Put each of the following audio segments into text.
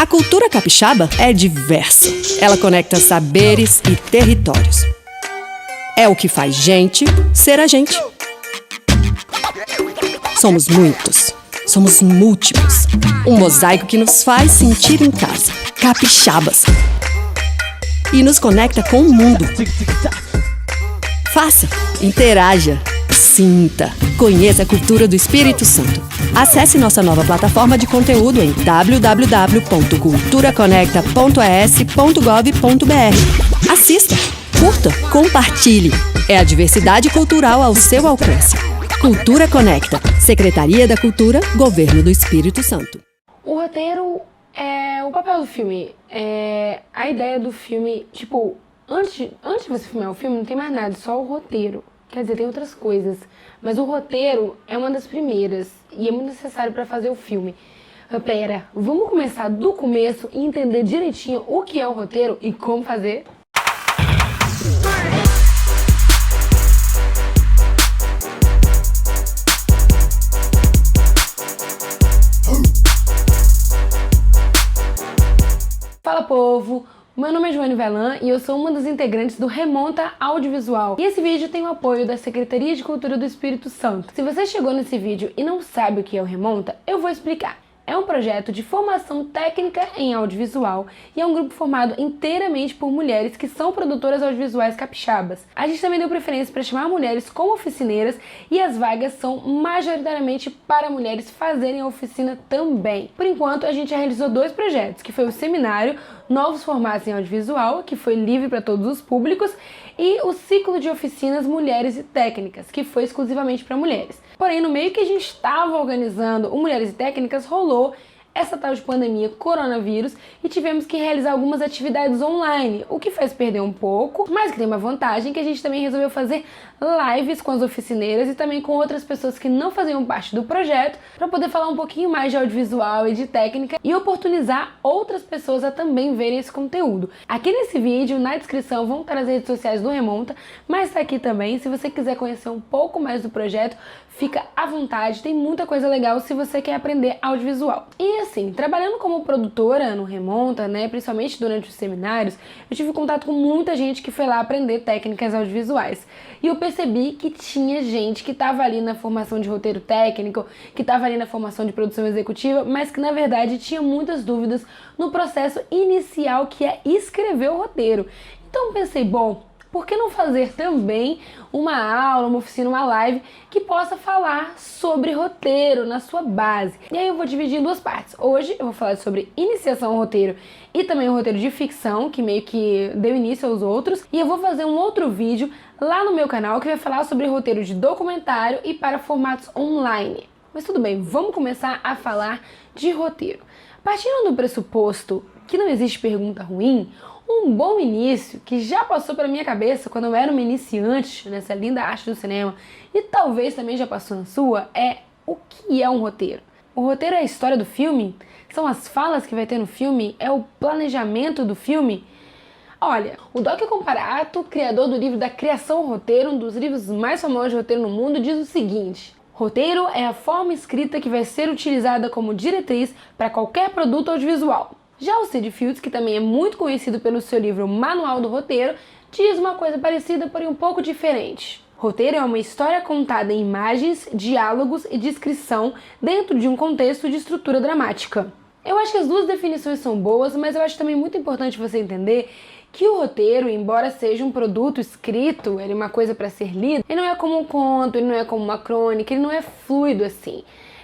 A cultura capixaba é diversa. Ela conecta saberes e territórios. É o que faz gente ser a gente. Somos muitos. Somos múltiplos. Um mosaico que nos faz sentir em casa. Capixabas. E nos conecta com o mundo. Faça, interaja, sinta, conheça a cultura do Espírito Santo. Acesse nossa nova plataforma de conteúdo em www.culturaconecta.es.gov.br. Assista, curta, compartilhe. É a diversidade cultural ao seu alcance. Cultura Conecta, Secretaria da Cultura, Governo do Espírito Santo. O roteiro é o papel do filme. A ideia do filme, tipo, antes de você filmar o filme, não tem mais nada, só o roteiro. Quer dizer, tem outras coisas. Mas o roteiro é uma das primeiras e é muito necessário para fazer o filme. Pera, vamos começar do começo e entender direitinho o que é o roteiro e como fazer? Fala, povo! Meu nome é Joane Velan e eu sou uma das integrantes do Remonta Audiovisual. E esse vídeo tem o apoio da Secretaria de Cultura do Espírito Santo. Se você chegou nesse vídeo e não sabe o que é o Remonta, eu vou explicar. É um projeto de formação técnica em audiovisual e é um grupo formado inteiramente por mulheres que são produtoras audiovisuais capixabas. A gente também deu preferência para chamar mulheres como oficineiras e as vagas são majoritariamente para mulheres fazerem a oficina também. Por enquanto, a gente já realizou 2 projetos, que foi o seminário Novos Formatos em Audiovisual, que foi livre para todos os públicos, e o ciclo de oficinas Mulheres e Técnicas, que foi exclusivamente para mulheres. Porém, no meio que a gente estava organizando o Mulheres e Técnicas, rolou essa tal de pandemia coronavírus e tivemos que realizar algumas atividades online, o que fez perder um pouco, mas que tem uma vantagem que a gente também resolveu fazer lives com as oficineiras e também com outras pessoas que não faziam parte do projeto para poder falar um pouquinho mais de audiovisual e de técnica e oportunizar outras pessoas a também verem esse conteúdo. Aqui nesse vídeo, na descrição, vão estar as redes sociais do Remonta, mas tá aqui também, se você quiser conhecer um pouco mais do projeto, fica à vontade, tem muita coisa legal se você quer aprender audiovisual. E assim, trabalhando como produtora no Remonta, né, principalmente durante os seminários, eu tive contato com muita gente que foi lá aprender técnicas audiovisuais. E eu percebi que tinha gente que estava ali na formação de roteiro técnico, que estava ali na formação de produção executiva, mas que na verdade tinha muitas dúvidas no processo inicial que é escrever o roteiro. Então pensei, bom, por que não fazer também uma aula, uma oficina, uma live que possa falar sobre roteiro na sua base? E aí eu vou dividir em 2 partes. Hoje eu vou falar sobre iniciação ao roteiro e também o roteiro de ficção, que meio que deu início aos outros. E eu vou fazer um outro vídeo lá no meu canal que vai falar sobre roteiro de documentário e para formatos online. Mas tudo bem, vamos começar a falar de roteiro. Partindo do pressuposto que não existe pergunta ruim, um bom início, que já passou pela minha cabeça quando eu era uma iniciante nessa linda arte do cinema, e talvez também já passou na sua, é o que é um roteiro? O roteiro é a história do filme? São as falas que vai ter no filme? É o planejamento do filme? Olha, o Dr. Comparato, criador do livro da Criação ao Roteiro, um dos livros mais famosos de roteiro no mundo, diz o seguinte: roteiro é a forma escrita que vai ser utilizada como diretriz para qualquer produto audiovisual. Já o Sid Fields, que também é muito conhecido pelo seu livro Manual do Roteiro, diz uma coisa parecida, porém um pouco diferente. Roteiro é uma história contada em imagens, diálogos e descrição dentro de um contexto de estrutura dramática. Eu acho que as 2 definições são boas, mas eu acho também muito importante você entender que o roteiro, embora seja um produto escrito, ele é uma coisa para ser lida, ele não é como um conto, ele não é como uma crônica, ele não é fluido assim.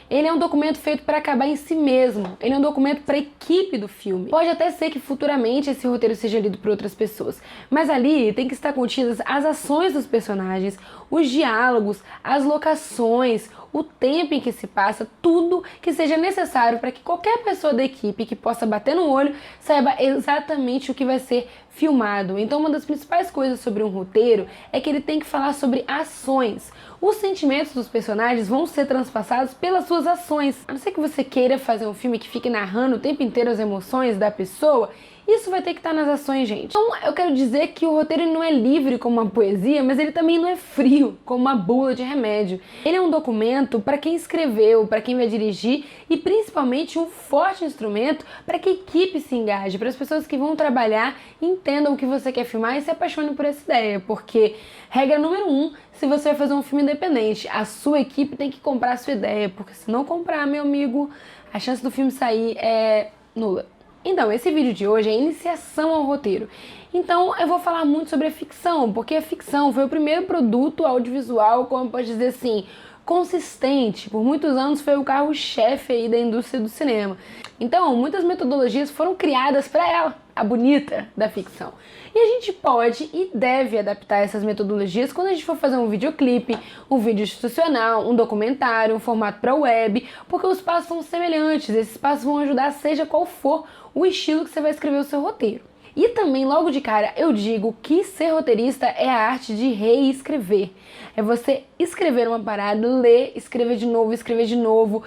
Ele é um documento feito para acabar em si mesmo. Ele é um documento para a equipe do filme. Pode até ser que futuramente esse roteiro seja lido por outras pessoas, mas ali tem que estar contidas as ações dos personagens, os diálogos, as locações, o tempo em que se passa, tudo que seja necessário para que qualquer pessoa da equipe que possa bater no olho saiba exatamente o que vai ser filmado. Então uma das principais coisas sobre um roteiro é que ele tem que falar sobre ações. Os sentimentos dos personagens vão ser transpassados pelas suas ações. A não ser que você queira fazer um filme que fique narrando o tempo inteiro as emoções da pessoa, Isso vai ter que estar nas ações, gente. Então, eu quero dizer que o roteiro não é livre como uma poesia, mas ele também não é frio como uma bula de remédio. Ele é um documento para quem escreveu, para quem vai dirigir e principalmente um forte instrumento para que a equipe se engaje, para as pessoas que vão trabalhar entendam o que você quer filmar e se apaixonem por essa ideia, porque regra número 1, se você vai fazer um filme independente, a sua equipe tem que comprar a sua ideia, porque se não comprar, meu amigo, a chance do filme sair é nula. Então, esse vídeo de hoje é a iniciação ao roteiro. Então, eu vou falar muito sobre a ficção, porque a ficção foi o primeiro produto audiovisual, como pode dizer assim, consistente. Por muitos anos foi o carro-chefe aí da indústria do cinema. Então, muitas metodologias foram criadas para ela, a bonita da ficção. E a gente pode e deve adaptar essas metodologias quando a gente for fazer um videoclipe, um vídeo institucional, um documentário, um formato para web, porque os passos são semelhantes, esses passos vão ajudar seja qual for o estilo que você vai escrever o seu roteiro. E também, logo de cara, eu digo que ser roteirista é a arte de reescrever. É você escrever uma parada, ler, escrever de novo,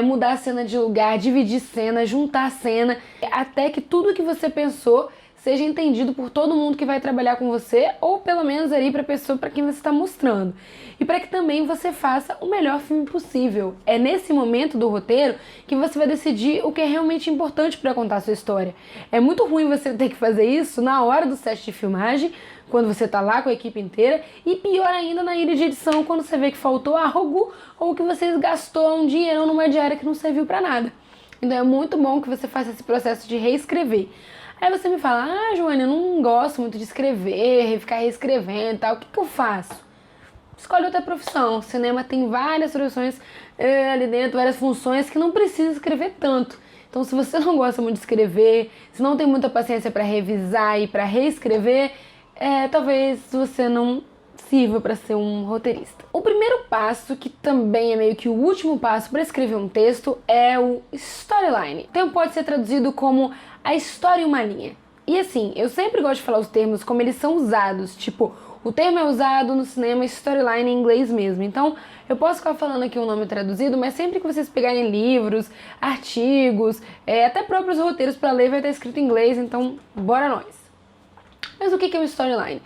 mudar a cena de lugar, dividir cena, juntar cena, até que tudo que você pensou seja entendido por todo mundo que vai trabalhar com você, ou pelo menos ali para a pessoa para quem você está mostrando. E para que também você faça o melhor filme possível. É nesse momento do roteiro que você vai decidir o que é realmente importante para contar a sua história. É muito ruim você ter que fazer isso na hora do set de filmagem, quando você tá lá com a equipe inteira, e pior ainda na ilha de edição, quando você vê que faltou algo ou que você gastou um dinheirão numa diária que não serviu para nada. Então é muito bom que você faça esse processo de reescrever. Aí você me fala, Joane, eu não gosto muito de escrever, ficar reescrevendo e tal, o que eu faço? Escolhe outra profissão. O cinema tem várias profissões ali dentro, várias funções que não precisa escrever tanto. Então, se você não gosta muito de escrever, se não tem muita paciência para revisar e para reescrever, talvez você não sirva para ser um roteirista. O primeiro passo, que também é meio que o último passo para escrever um texto, é o storyline. Então pode ser traduzido como a história em uma linha. E assim, eu sempre gosto de falar os termos como eles são usados, tipo, o termo é usado no cinema storyline em inglês mesmo. Então, eu posso ficar falando aqui um nome traduzido, mas sempre que vocês pegarem livros, artigos, até próprios roteiros para ler vai estar escrito em inglês, então bora nós. Mas o que é o storyline?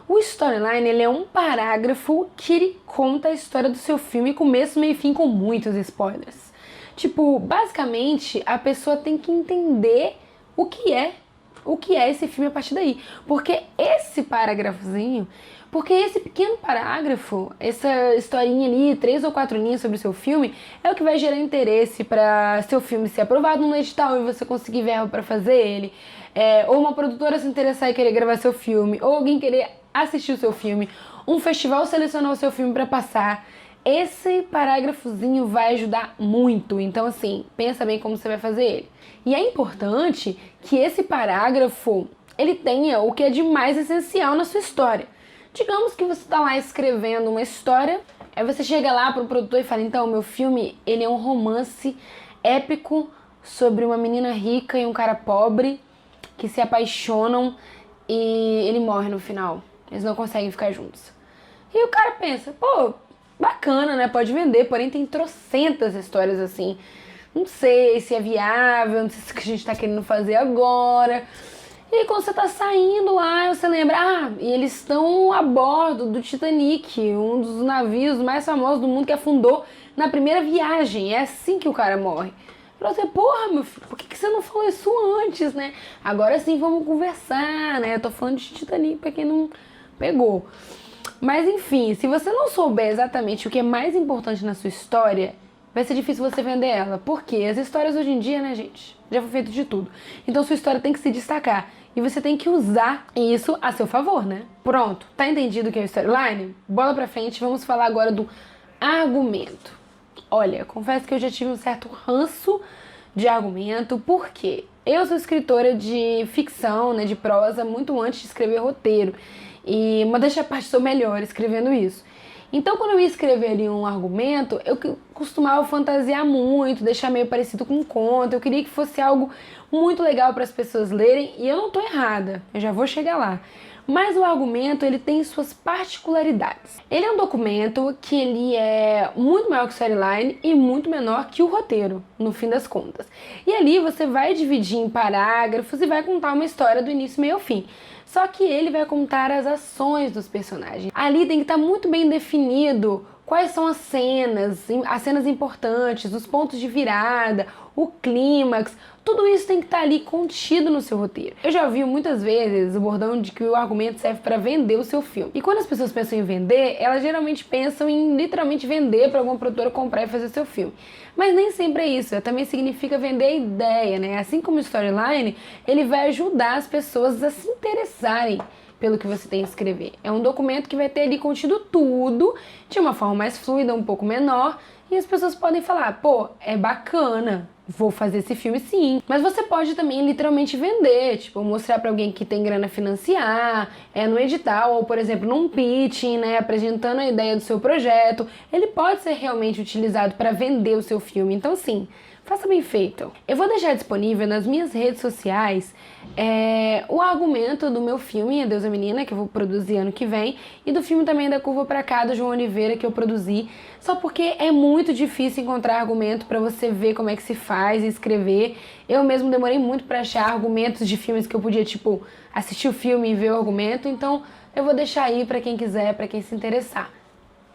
O storyline, ele é um parágrafo que ele conta a história do seu filme, começo, meio e fim, com muitos spoilers. Tipo, basicamente, a pessoa tem que entender o que é esse filme a partir daí. Porque esse parágrafozinho, porque esse pequeno parágrafo, essa historinha ali, 3 ou 4 linhas sobre o seu filme, é o que vai gerar interesse para seu filme ser aprovado no edital e você conseguir verba para fazer ele. Ou uma produtora se interessar e querer gravar seu filme, ou alguém querer assistir o seu filme, um festival selecionar o seu filme para passar. Esse parágrafozinho vai ajudar muito, então assim, pensa bem como você vai fazer ele. E é importante que esse parágrafo, ele tenha o que é de mais essencial na sua história. Digamos que você está lá escrevendo uma história, aí você chega lá para o produtor e fala, então, meu filme, ele é um romance épico sobre uma menina rica e um cara pobre que se apaixonam e ele morre no final. Eles não conseguem ficar juntos. E o cara pensa, pô, bacana, né? Pode vender, porém tem trocentas histórias assim. Não sei se é viável, não sei se é o que a gente tá querendo fazer agora. E quando você tá saindo lá, você lembra, e eles estão a bordo do Titanic, um dos navios mais famosos do mundo que afundou na primeira viagem. É assim que o cara morre. Pra você, porra, meu filho, por que você não falou isso antes, né? Agora sim, vamos conversar, né? Eu tô falando de Titanic pra quem não pegou. Mas enfim, se você não souber exatamente o que é mais importante na sua história, vai ser difícil você vender ela. Porque as histórias hoje em dia, né, gente, já foi feito de tudo. Então sua história tem que se destacar. E você tem que usar isso a seu favor, né? Pronto, tá entendido o que é o storyline? Bola pra frente, vamos falar agora do argumento. Olha, confesso que eu já tive um certo ranço de argumento, porque eu sou escritora de ficção, né, de prosa, muito antes de escrever roteiro. E modéstia à parte, sou melhor escrevendo isso. Então, quando eu ia escrever ali um argumento, eu costumava fantasiar muito, deixar meio parecido com um conto. Eu queria que fosse algo muito legal para as pessoas lerem e eu não tô errada, eu já vou chegar lá. Mas o argumento, ele tem suas particularidades. Ele é um documento que ele é muito maior que o storyline e muito menor que o roteiro, no fim das contas. E ali você vai dividir em parágrafos e vai contar uma história do início, meio ao fim. Só que ele vai contar as ações dos personagens. Ali tem que estar muito bem definido quais são as cenas importantes, os pontos de virada, o clímax, tudo isso tem que estar ali contido no seu roteiro. Eu já ouvi muitas vezes o bordão de que o argumento serve para vender o seu filme. E quando as pessoas pensam em vender, elas geralmente pensam em literalmente vender para alguma produtora comprar e fazer seu filme. Mas nem sempre é isso, também significa vender a ideia, né? Assim como o storyline, ele vai ajudar as pessoas a se interessarem pelo que você tem a escrever. É um documento que vai ter ali contido tudo de uma forma mais fluida, um pouco menor, e as pessoas podem falar, pô, é bacana, vou fazer esse filme sim. Mas você pode também literalmente vender, tipo, mostrar pra alguém que tem grana a financiar, no edital, ou por exemplo, num pitching, né, apresentando a ideia do seu projeto. Ele pode ser realmente utilizado para vender o seu filme, então sim, faça bem feito. Eu vou deixar disponível nas minhas redes sociais o argumento do meu filme, Adeus a Menina, que eu vou produzir ano que vem, e do filme também Da Curva Pra Cá, do João Oliveira, que eu produzi, só porque é muito difícil encontrar argumento pra você ver como é que se faz e escrever. Eu mesmo demorei muito pra achar argumentos de filmes que eu podia, tipo, assistir o filme e ver o argumento, então eu vou deixar aí pra quem quiser, pra quem se interessar.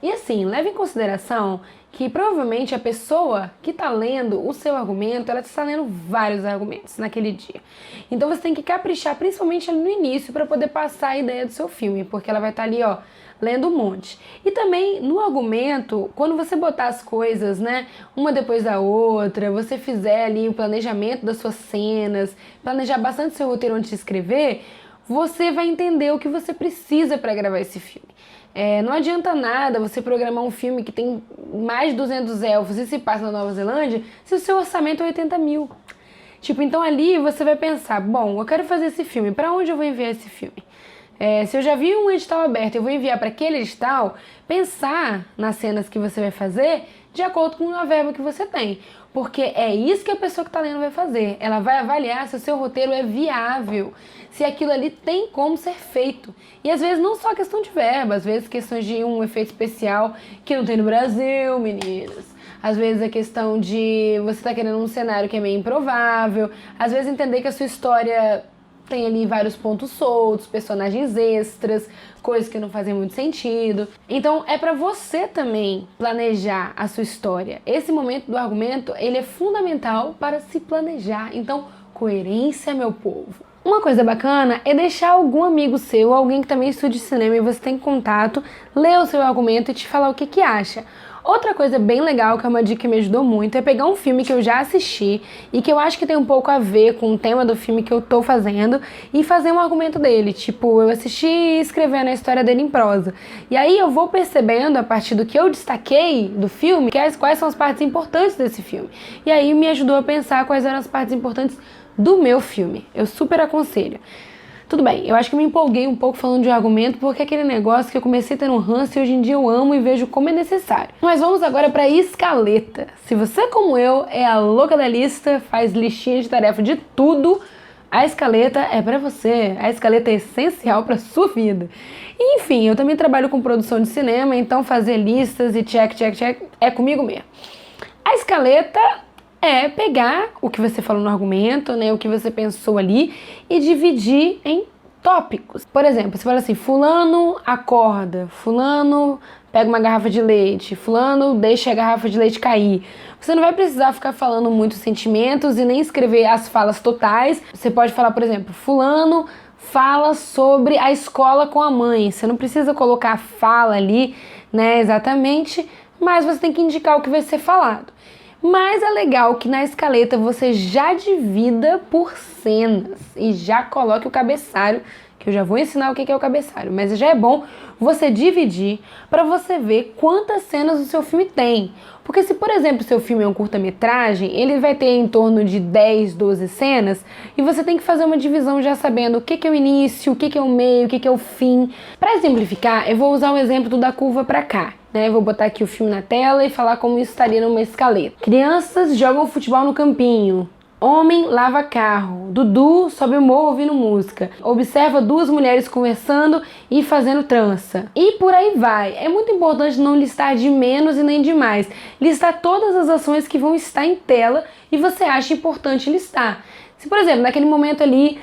E assim, leve em consideração que provavelmente a pessoa que está lendo o seu argumento, ela está lendo vários argumentos naquele dia. Então você tem que caprichar, principalmente ali no início, para poder passar a ideia do seu filme, porque ela vai estar ali, ó, lendo um monte. E também no argumento, quando você botar as coisas, né, uma depois da outra, você fizer ali o planejamento das suas cenas, planejar bastante seu roteiro antes de escrever, você vai entender o que você precisa para gravar esse filme. Não adianta nada você programar um filme que tem mais de 200 elfos e se passa na Nova Zelândia se o seu orçamento é 80 mil. Tipo, então ali você vai pensar, bom, eu quero fazer esse filme, para onde eu vou enviar esse filme? Se eu já vi um edital aberto e eu vou enviar para aquele edital, pensar nas cenas que você vai fazer de acordo com a verba que você tem. Porque é isso que a pessoa que está lendo vai fazer. Ela vai avaliar se o seu roteiro é viável, se aquilo ali tem como ser feito. E às vezes não só questão de verba, às vezes questões de um efeito especial que não tem no Brasil, meninas. Às vezes a questão de você estar querendo um cenário que é meio improvável. Às vezes entender que a sua história tem ali vários pontos soltos, personagens extras, coisas que não fazem muito sentido. Então é pra você também planejar a sua história. Esse momento do argumento, ele é fundamental para se planejar. Então, coerência, meu povo. Uma coisa bacana é deixar algum amigo seu, alguém que também estude cinema e você tem contato, ler o seu argumento e te falar o que acha. Outra coisa bem legal, que é uma dica que me ajudou muito, é pegar um filme que eu já assisti e que eu acho que tem um pouco a ver com o tema do filme que eu tô fazendo e fazer um argumento dele. Tipo, eu assisti escrevendo a história dele em prosa. E aí eu vou percebendo, a partir do que eu destaquei do filme, quais são as partes importantes desse filme. E aí me ajudou a pensar quais eram as partes importantes do meu filme. Eu super aconselho. Tudo bem, eu acho que eu me empolguei um pouco falando de argumento, porque é aquele negócio que eu comecei tendo um ranço e hoje em dia eu amo e vejo como é necessário. Mas vamos agora para a escaleta. Se você, como eu, é a louca da lista, faz listinha de tarefa de tudo, a escaleta é para você. A escaleta é essencial para sua vida. E, enfim, eu também trabalho com produção de cinema, então fazer listas e check é comigo mesmo. A escaleta é pegar o que você falou no argumento, né, o que você pensou ali e dividir em tópicos. Por exemplo, você fala assim, fulano acorda, fulano pega uma garrafa de leite, fulano deixa a garrafa de leite cair. Você não vai precisar ficar falando muitos sentimentos e nem escrever as falas totais. Você pode falar, por exemplo, fulano fala sobre a escola com a mãe. Você não precisa colocar a fala ali, né, exatamente, mas você tem que indicar o que vai ser falado. Mas é legal que na escaleta você já divida por cenas e já coloque o cabeçário, que eu já vou ensinar o que é o cabeçário, mas já é bom você dividir para você ver quantas cenas o seu filme tem. Porque se, por exemplo, o seu filme é um curta-metragem, ele vai ter em torno de 10, 12 cenas e você tem que fazer uma divisão já sabendo o que é o início, o que é o meio, o que é o fim. Para exemplificar, eu vou usar o exemplo do Da Curva Pra Cá, né? Vou botar aqui o filme na tela e falar como isso estaria numa escaleta. Crianças jogam futebol no campinho. Homem lava carro. Dudu sobe o morro ouvindo música. Observa duas mulheres conversando e fazendo trança. E por aí vai. É muito importante não listar de menos e nem de mais. Listar todas as ações que vão estar em tela e você acha importante listar. Se, por exemplo, naquele momento ali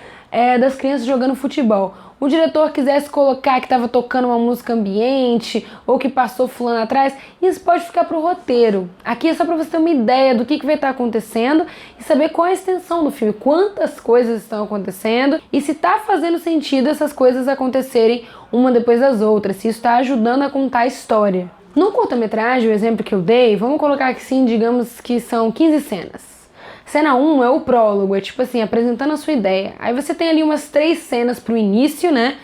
das crianças jogando futebol, o diretor quisesse colocar que estava tocando uma música ambiente ou que passou fulano atrás, isso pode ficar para o roteiro. Aqui é só para você ter uma ideia do que vai estar acontecendo e saber qual é a extensão do filme, quantas coisas estão acontecendo e se está fazendo sentido essas coisas acontecerem uma depois das outras, se isso está ajudando a contar a história. No curta-metragem, o exemplo que eu dei, vamos colocar aqui sim, digamos que são 15 cenas. Cena 1 é o prólogo, é tipo assim, apresentando a sua ideia. Aí você tem ali umas 3 cenas pro início, né?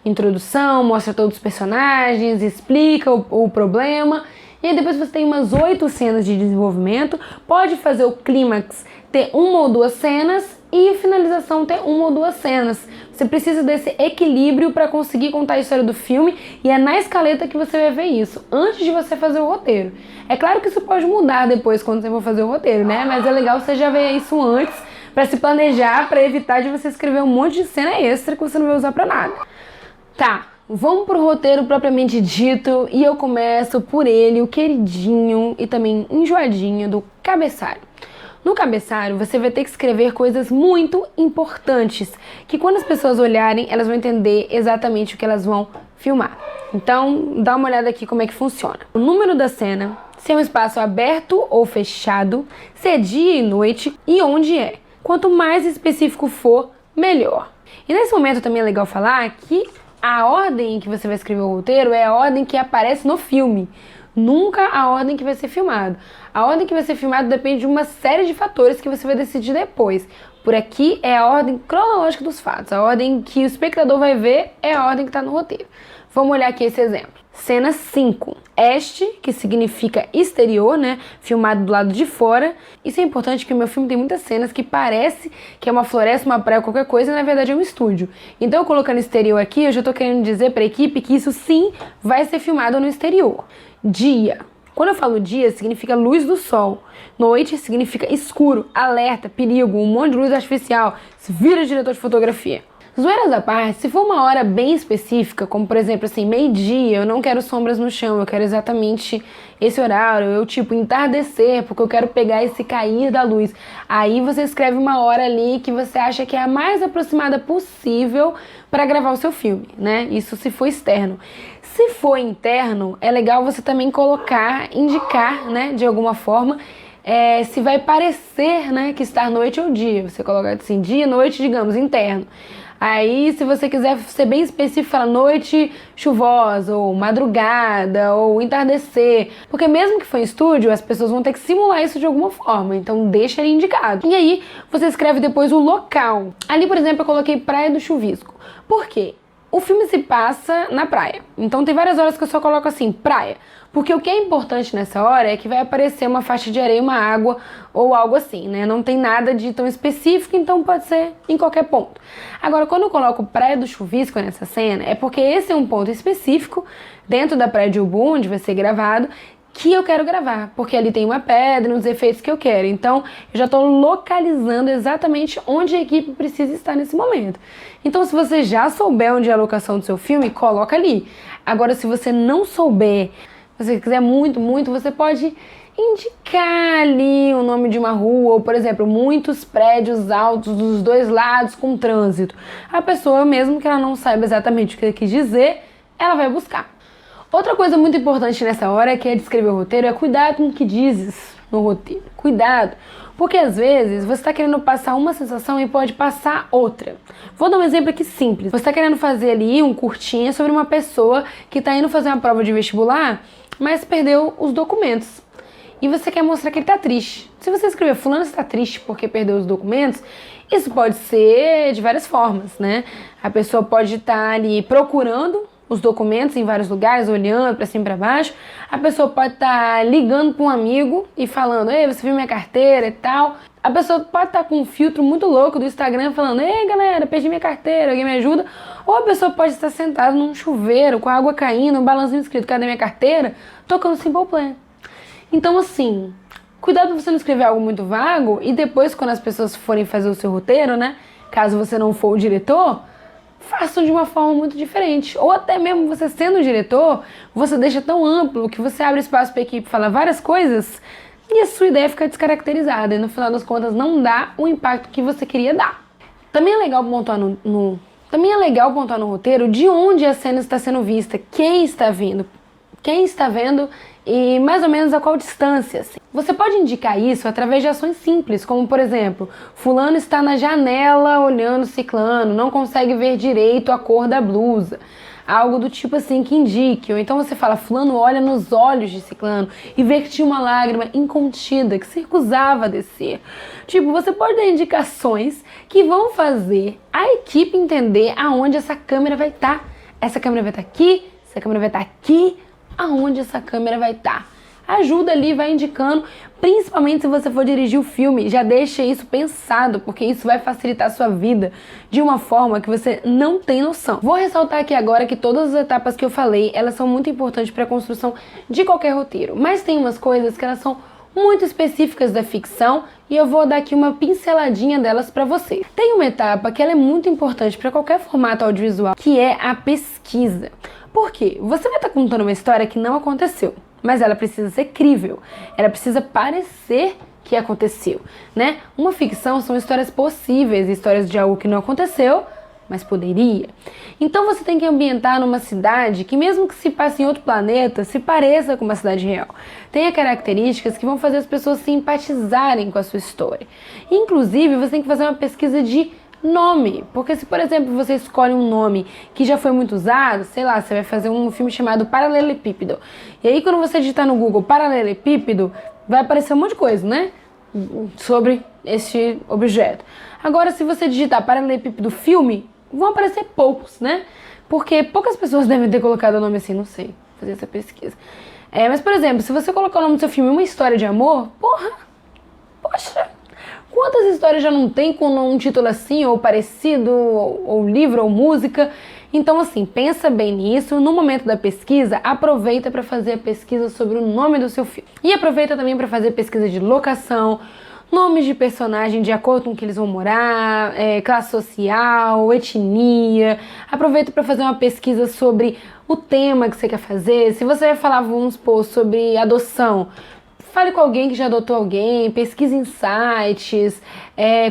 Introdução, mostra todos os personagens, explica o problema. E aí depois você tem umas 8 cenas de desenvolvimento. Pode fazer o clímax ter 1 ou 2 cenas e a finalização ter 1 ou 2 cenas. Você precisa desse equilíbrio para conseguir contar a história do filme e é na escaleta que você vai ver isso, antes de você fazer o roteiro. É claro que isso pode mudar depois quando você for fazer o roteiro, né? Mas é legal você já ver isso antes para se planejar, para evitar de você escrever um monte de cena extra que você não vai usar para nada. Tá, vamos pro roteiro propriamente dito e eu começo por ele, o queridinho e também enjoadinho do cabeçalho. No cabeçalho, você vai ter que escrever coisas muito importantes, que quando as pessoas olharem, elas vão entender exatamente o que elas vão filmar. Então, dá uma olhada aqui como é que funciona. O número da cena, se é um espaço aberto ou fechado, se é dia e noite e onde é. Quanto mais específico for, melhor. E nesse momento também é legal falar que a ordem que você vai escrever o roteiro é a ordem que aparece no filme. Nunca a ordem que vai ser filmado. A ordem que vai ser filmado depende de uma série de fatores que você vai decidir depois. Por aqui é a ordem cronológica dos fatos. A ordem que o espectador vai ver é a ordem que está no roteiro. Vamos olhar aqui esse exemplo. Cena 5. Este, que significa exterior, né? Filmado do lado de fora. Isso é importante porque o meu filme tem muitas cenas que parece que é uma floresta, uma praia, qualquer coisa, e na verdade é um estúdio. Então, colocando exterior aqui, eu já estou querendo dizer para a equipe que isso sim vai ser filmado no exterior. Dia. Quando eu falo dia, significa luz do sol. Noite significa escuro, alerta, perigo, um monte de luz artificial. Se vira diretor de fotografia. Zoeiras à parte, se for uma hora bem específica, como por exemplo assim, meio-dia, eu não quero sombras no chão, eu quero exatamente esse horário, eu tipo entardecer, porque eu quero pegar esse cair da luz. Aí você escreve uma hora ali que você acha que é a mais aproximada possível para gravar o seu filme, né? Isso se for externo. Se for interno, é legal você também colocar, indicar, né, de alguma forma, se vai parecer, né, que está noite ou dia. Você coloca assim, dia, noite, digamos, interno. Aí, se você quiser ser bem específico, fala noite chuvosa, ou madrugada, ou entardecer. Porque mesmo que for em estúdio, as pessoas vão ter que simular isso de alguma forma. Então, deixa ele indicado. E aí, você escreve depois o local. Ali, por exemplo, eu coloquei Praia do Chuvisco. Por quê? O filme se passa na praia. Então, tem várias horas que eu só coloco assim, praia. Porque o que é importante nessa hora é que vai aparecer uma faixa de areia, uma água ou algo assim, né? Não tem nada de tão específico, então pode ser em qualquer ponto. Agora, quando eu coloco Praia do Chuvisco nessa cena, é porque esse é um ponto específico dentro da Praia de Ubu, onde vai ser gravado, que eu quero gravar, porque ali tem uma pedra, uns efeitos que eu quero. Então, eu já estou localizando exatamente onde a equipe precisa estar nesse momento. Então, se você já souber onde é a locação do seu filme, coloca ali. Agora, se você não souber, se você quiser muito, você pode indicar ali o nome de uma rua, ou, por exemplo, muitos prédios altos dos dois lados com trânsito. A pessoa, mesmo que ela não saiba exatamente o que ele quis dizer, ela vai buscar. Outra coisa muito importante nessa hora, que é de escrever o roteiro, é cuidado com o que dizes no roteiro. Cuidado, porque às vezes você está querendo passar uma sensação e pode passar outra. Vou dar um exemplo aqui simples. Você está querendo fazer ali um curtinha sobre uma pessoa que está indo fazer uma prova de vestibular, mas perdeu os documentos. E você quer mostrar que ele está triste. Se você escrever fulano está triste porque perdeu os documentos, isso pode ser de várias formas, né? A pessoa pode estar ali procurando os documentos em vários lugares, olhando para cima e para baixo. A pessoa pode estar ligando para um amigo e falando, ei, você viu minha carteira e tal. A pessoa pode estar com um filtro muito louco do Instagram falando: ei galera, perdi minha carteira, alguém me ajuda? Ou a pessoa pode estar sentada num chuveiro, com a água caindo, um balancinho escrito: cadê minha carteira? Tocando Simple Plan. Então assim, cuidado pra você não escrever algo muito vago e depois quando as pessoas forem fazer o seu roteiro, né? Caso você não for o diretor, façam de uma forma muito diferente. Ou até mesmo você sendo o diretor, você deixa tão amplo que você abre espaço para a equipe falar várias coisas e a sua ideia fica descaracterizada e no final das contas não dá o impacto que você queria dar. Também é legal pontuar no roteiro de onde a cena está sendo vista, quem está vendo e mais ou menos a qual distância. Assim. Você pode indicar isso através de ações simples, como por exemplo, fulano está na janela olhando ciclano, não consegue ver direito a cor da blusa. Algo do tipo assim que indique. Ou então você fala, fulano olha nos olhos de ciclano e vê que tinha uma lágrima incontida, que se recusava a descer. Tipo, você pode dar indicações que vão fazer a equipe entender aonde essa câmera vai estar. Essa câmera vai estar aqui, essa câmera vai estar aqui, aonde essa câmera vai estar. Ajuda ali, vai indicando, principalmente se você for dirigir o filme, já deixa isso pensado, porque isso vai facilitar a sua vida de uma forma que você não tem noção. Vou ressaltar aqui agora que todas as etapas que eu falei, elas são muito importantes para a construção de qualquer roteiro, mas tem umas coisas que elas são muito específicas da ficção e eu vou dar aqui uma pinceladinha delas para você. Tem uma etapa que ela é muito importante para qualquer formato audiovisual, que é a pesquisa. Por quê? Você vai estar contando uma história que não aconteceu, mas ela precisa ser crível, ela precisa parecer que aconteceu, né? Uma ficção são histórias possíveis, histórias de algo que não aconteceu, mas poderia. Então você tem que ambientar numa cidade que mesmo que se passe em outro planeta, se pareça com uma cidade real. Tenha características que vão fazer as pessoas simpatizarem com a sua história. Inclusive, você tem que fazer uma pesquisa de nome, porque se por exemplo você escolhe um nome que já foi muito usado, sei lá, você vai fazer um filme chamado Paralelepípedo, e aí quando você digitar no Google Paralelepípedo, vai aparecer um monte de coisa, né, sobre este objeto. Agora se você digitar Paralelepípedo filme, vão aparecer poucos, né, porque poucas pessoas devem ter colocado o nome assim, não sei, fazer essa pesquisa. Mas por exemplo, se você colocar o nome do seu filme Uma História de Amor, poxa, quantas histórias já não tem com um título assim, ou parecido, ou livro, ou música? Então assim, pensa bem nisso, no momento da pesquisa, aproveita para fazer a pesquisa sobre o nome do seu filme. E aproveita também para fazer pesquisa de locação, nomes de personagem de acordo com que eles vão morar, classe social, etnia. Aproveita para fazer uma pesquisa sobre o tema que você quer fazer. Se você vai falar, vamos supor, sobre adoção, fale com alguém que já adotou alguém, pesquise em sites,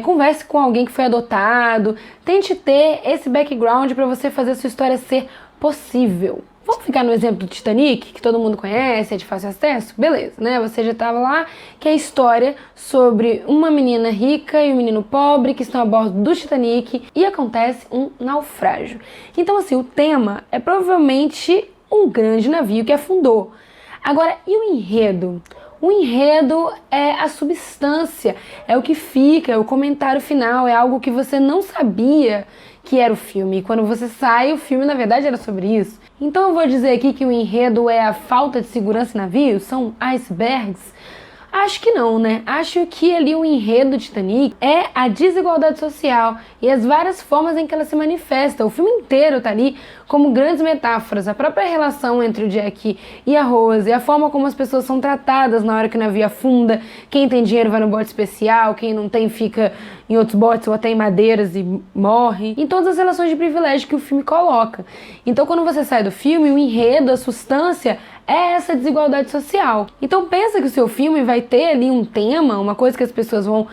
converse com alguém que foi adotado. Tente ter esse background para você fazer a sua história ser possível. Vamos ficar no exemplo do Titanic, que todo mundo conhece, é de fácil acesso? Beleza, né? Você já estava lá, que é a história sobre uma menina rica e um menino pobre que estão a bordo do Titanic e acontece um naufrágio. Então, assim, o tema é provavelmente um grande navio que afundou. Agora, e o enredo? O enredo é a substância, é o que fica, é o comentário final, é algo que você não sabia que era o filme. E quando você sai, o filme na verdade era sobre isso. Então eu vou dizer aqui que o enredo é a falta de segurança em navios? São icebergs? Acho que não, né? Acho que ali o enredo do Titanic é a desigualdade social e as várias formas em que ela se manifesta. O filme inteiro tá ali como grandes metáforas. A própria relação entre o Jack e a Rose, a forma como as pessoas são tratadas na hora que o navio afunda. Quem tem dinheiro vai no bote especial, quem não tem fica em outros botes ou até em madeiras e morre. Em todas as relações de privilégio que o filme coloca. Então quando você sai do filme, o enredo, a substância é essa desigualdade social. Então pensa que o seu filme vai ter ali um tema, uma coisa que as pessoas vão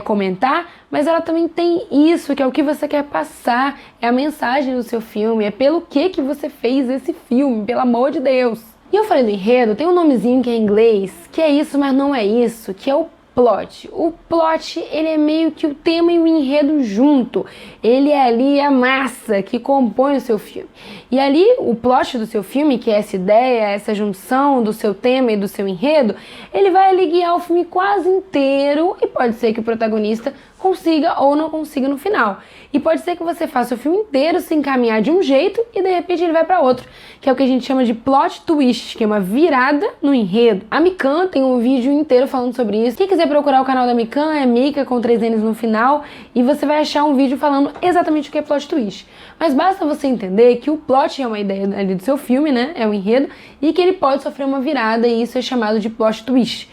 comentar, mas ela também tem isso, que é o que você quer passar, é a mensagem do seu filme, é pelo que você fez esse filme, pelo amor de Deus. E eu falei do enredo, tem um nomezinho que é em inglês, que é isso, mas não é isso, que é o plot. O plot, ele é meio que o tema e o enredo junto. Ele é ali a massa que compõe o seu filme. E ali, o plot do seu filme, que é essa ideia, essa junção do seu tema e do seu enredo, ele vai ali guiar o filme quase inteiro e pode ser que o protagonista consiga ou não consiga no final. E pode ser que você faça o filme inteiro se encaminhar de um jeito e de repente ele vai para outro, que é o que a gente chama de plot twist, que é uma virada no enredo. A Mikan tem um vídeo inteiro falando sobre isso. Quem quiser procurar o canal da Mikan é Mika com 3 N's no final e você vai achar um vídeo falando exatamente o que é plot twist. Mas basta você entender que o plot é uma ideia ali do seu filme, né? É o enredo, e que ele pode sofrer uma virada e isso é chamado de plot twist.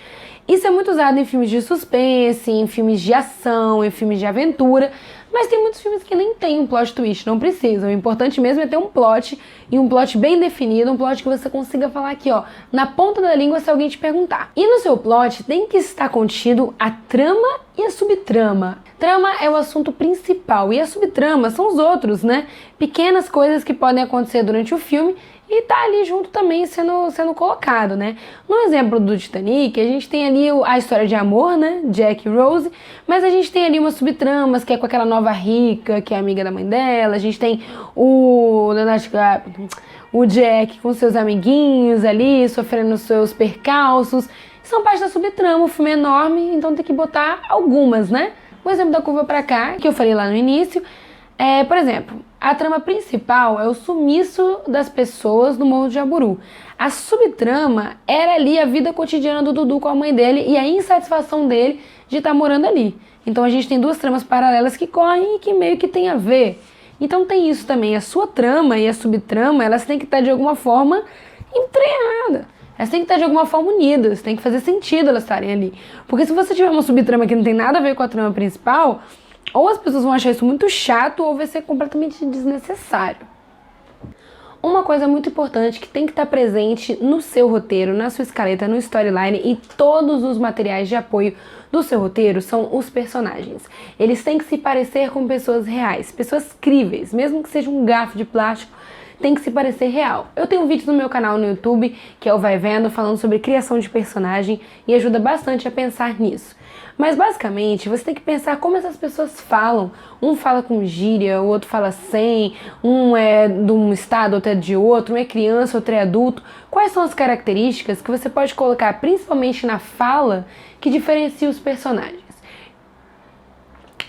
Isso é muito usado em filmes de suspense, em filmes de ação, em filmes de aventura, mas tem muitos filmes que nem tem um plot twist, não precisam. O importante mesmo é ter um plot, e um plot bem definido, um plot que você consiga falar aqui, ó, na ponta da língua se alguém te perguntar. E no seu plot tem que estar contido a trama e a subtrama. Trama é o assunto principal e a subtrama são os outros, né? Pequenas coisas que podem acontecer durante o filme e tá ali junto também sendo colocado, né? No exemplo do Titanic, a gente tem ali a história de amor, né? Jack e Rose, mas a gente tem ali umas subtramas, que é com aquela nova rica, que é amiga da mãe dela, a gente tem o Jack com seus amiguinhos ali, sofrendo seus percalços, são parte da subtrama, o filme é enorme, então tem que botar algumas, né? O exemplo da Curva Pra Cá, que eu falei lá no início, por exemplo, a trama principal é o sumiço das pessoas no Morro de Jaburu. A subtrama era ali a vida cotidiana do Dudu com a mãe dele e a insatisfação dele de estar morando ali. Então a gente tem duas tramas paralelas que correm e que meio que tem a ver. Então tem isso também, a sua trama e a subtrama, elas têm que estar de alguma forma entreadas. Elas têm que estar de alguma forma unidas, tem que fazer sentido elas estarem ali. Porque se você tiver uma subtrama que não tem nada a ver com a trama principal, ou as pessoas vão achar isso muito chato ou vai ser completamente desnecessário. Uma coisa muito importante que tem que estar presente no seu roteiro, na sua escaleta, no storyline e todos os materiais de apoio do seu roteiro são os personagens. Eles têm que se parecer com pessoas reais, pessoas críveis, mesmo que seja um garfo de plástico, tem que se parecer real. Eu tenho um vídeo no meu canal no YouTube, que é o Vai Vendo, falando sobre criação de personagem e ajuda bastante a pensar nisso. Mas basicamente, você tem que pensar como essas pessoas falam. Um fala com gíria, o outro fala sem, um é de um estado, outro é de outro, um é criança, outro é adulto. Quais são as características que você pode colocar, principalmente na fala, que diferencia os personagens?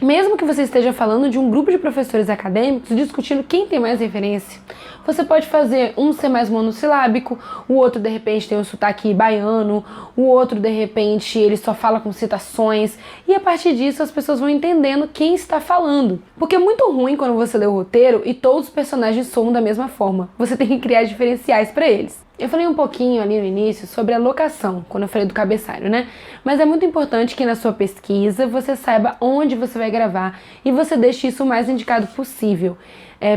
Mesmo que você esteja falando de um grupo de professores acadêmicos discutindo quem tem mais referência, você pode fazer um ser mais monossilábico, o outro de repente tem um sotaque baiano, o outro de repente ele só fala com citações, e a partir disso as pessoas vão entendendo quem está falando. Porque é muito ruim quando você lê o roteiro e todos os personagens soam da mesma forma. Você tem que criar diferenciais para eles. Eu falei um pouquinho ali no início sobre a locação, quando eu falei do cabeçalho, né? Mas é muito importante que na sua pesquisa você saiba onde você vai gravar e você deixe isso o mais indicado possível.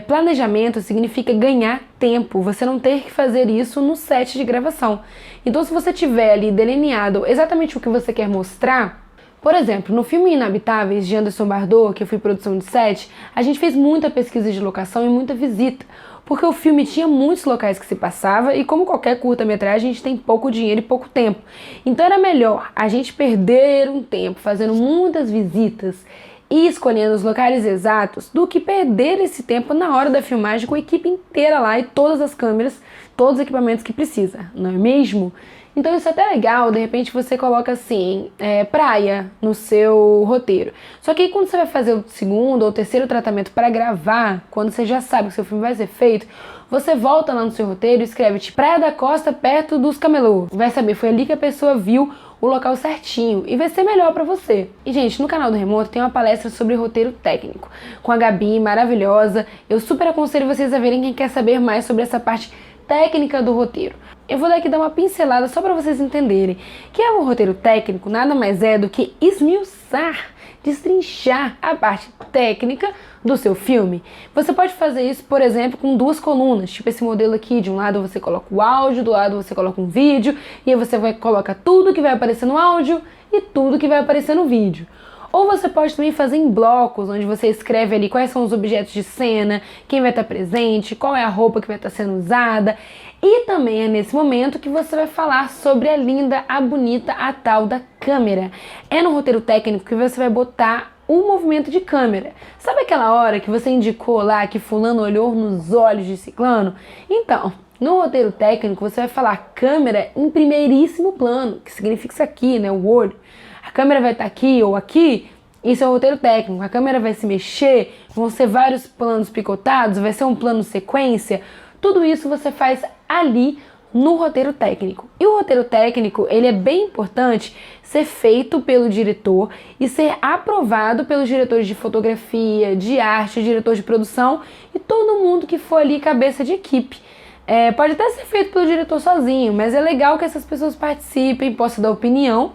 Planejamento significa ganhar tempo, você não ter que fazer isso no set de gravação. Então se você tiver ali delineado exatamente o que você quer mostrar, por exemplo, no filme Inabitáveis, de Anderson Bardot, que eu fui produção de set, a gente fez muita pesquisa de locação e muita visita, porque o filme tinha muitos locais que se passava e como qualquer curta-metragem, a gente tem pouco dinheiro e pouco tempo. Então era melhor a gente perder um tempo fazendo muitas visitas e escolhendo os locais exatos do que perder esse tempo na hora da filmagem com a equipe inteira lá e todas as câmeras, todos os equipamentos que precisa, não é mesmo? Então isso é até legal, de repente você coloca assim, praia no seu roteiro. Só que aí quando você vai fazer o segundo ou terceiro tratamento para gravar, quando você já sabe que o seu filme vai ser feito, você volta lá no seu roteiro e escreve tipo, Praia da Costa perto dos Camelô. Vai saber, foi ali que a pessoa viu o local certinho e vai ser melhor pra você. E gente, no canal do Remoto tem uma palestra sobre roteiro técnico, com a Gabi, maravilhosa. Eu super aconselho vocês a verem quem quer saber mais sobre essa parte técnica do roteiro. Eu vou daqui dar uma pincelada só para vocês entenderem que o roteiro técnico nada mais é do que esmiuçar, destrinchar a parte técnica do seu filme. Você pode fazer isso, por exemplo, com duas colunas, tipo esse modelo aqui. De um lado você coloca o áudio, do lado você coloca um vídeo, e aí você coloca tudo que vai aparecer no áudio e tudo que vai aparecer no vídeo. Ou você pode também fazer em blocos, onde você escreve ali quais são os objetos de cena, quem vai estar presente, qual é a roupa que vai estar sendo usada. E também é nesse momento que você vai falar sobre a linda, a bonita, a tal da câmera. É no roteiro técnico que você vai botar o movimento de câmera. Sabe aquela hora que você indicou lá que fulano olhou nos olhos de ciclano? Então, no roteiro técnico você vai falar câmera em primeiríssimo plano, que significa isso aqui, né, o olho. A câmera vai estar aqui ou aqui, Isso é o roteiro técnico. A câmera vai se mexer, vão ser vários planos picotados, vai ser um plano sequência. Tudo isso você faz ali no roteiro técnico. E o roteiro técnico, ele é bem importante ser feito pelo diretor e ser aprovado pelos diretores de fotografia, de arte, diretor de produção e todo mundo que for ali cabeça de equipe. Pode até ser feito pelo diretor sozinho, mas é legal que essas pessoas participem, possam dar opinião.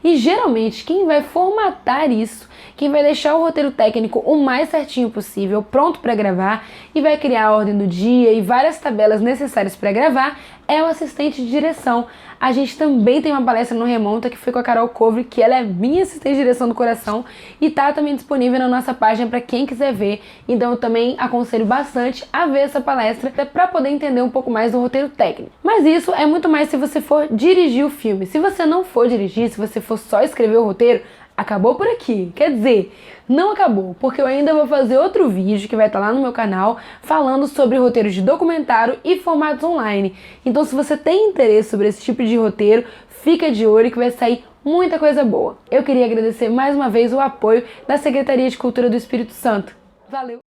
E geralmente quem vai formatar isso, quem vai deixar o roteiro técnico o mais certinho possível, pronto para gravar, e vai criar a ordem do dia e várias tabelas necessárias para gravar, é o assistente de direção. A gente também tem uma palestra no Remonta que foi com a Carol Covre, que ela é minha assistente de direção do coração e tá também disponível na nossa página para quem quiser ver. Então eu também aconselho bastante a ver essa palestra para poder entender um pouco mais do roteiro técnico. Mas isso é muito mais se você for dirigir o filme. Se você não for dirigir, se você for só escrever o roteiro, acabou por aqui. Quer dizer, não acabou, porque eu ainda vou fazer outro vídeo que vai estar lá no meu canal falando sobre roteiros de documentário e formatos online. Então, se você tem interesse sobre esse tipo de roteiro, fica de olho que vai sair muita coisa boa. Eu queria agradecer mais uma vez o apoio da Secretaria de Cultura do Espírito Santo. Valeu!